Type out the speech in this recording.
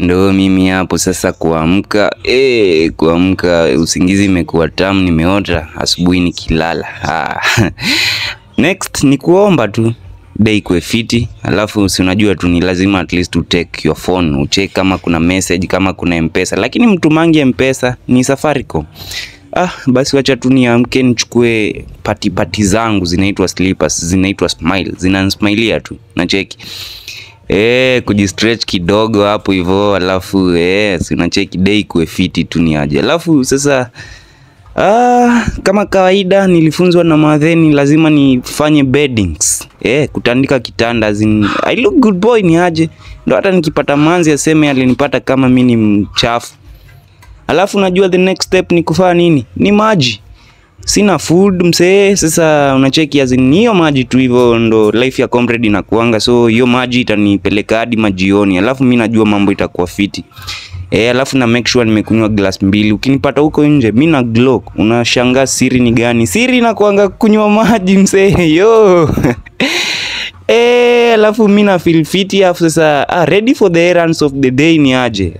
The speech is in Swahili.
Ndo mimi hapo sasa kuamka. Kuamka usingizi imekuwa tamu, nimeota asubuhi nikilala. Next ni kuomba tu day ikuwe fiti. Alafu si unajua tu ni lazima at least to take your phone, ucheck kama kuna message, kama kuna M-Pesa. Lakini mtu mangi M-Pesa ni Safaricom. Basi wacha tu niamke nichukue pati zangu, zinaitwa slippers, zinaitwa smile, zinanismailia tu na cheki. Kujistretch kidogo hapo hivyo, alafu si unacheki day ikuwe fiti tu ni aje. Alafu sasa kama kawaida nilifunzwa na madheni lazima nifanye beddings. Kutandika kitanda, I look good boy ni aje. Ndo hata nikipata manzi aseme alinipata kama mimi ni mchafu. Alafu najua the next step ni kufanya nini? Ni maji. Sina food msee, sasa unacheki hiyo maji tu hivyo ndo life ya comrade inakuanga. So hiyo maji itanipeleka hadi majioni. Alafu mimi najua mambo itakuwa fiti. Alafu na make sure nimekunywa glass 2. Ukinipata huko nje mimi na glow, unashangaa siri ni gani? Siri inakuanga kunywa maji msee. Yo. Alafu mimi na feel fiti, alafu sasa ready for the errands of the day ni aje.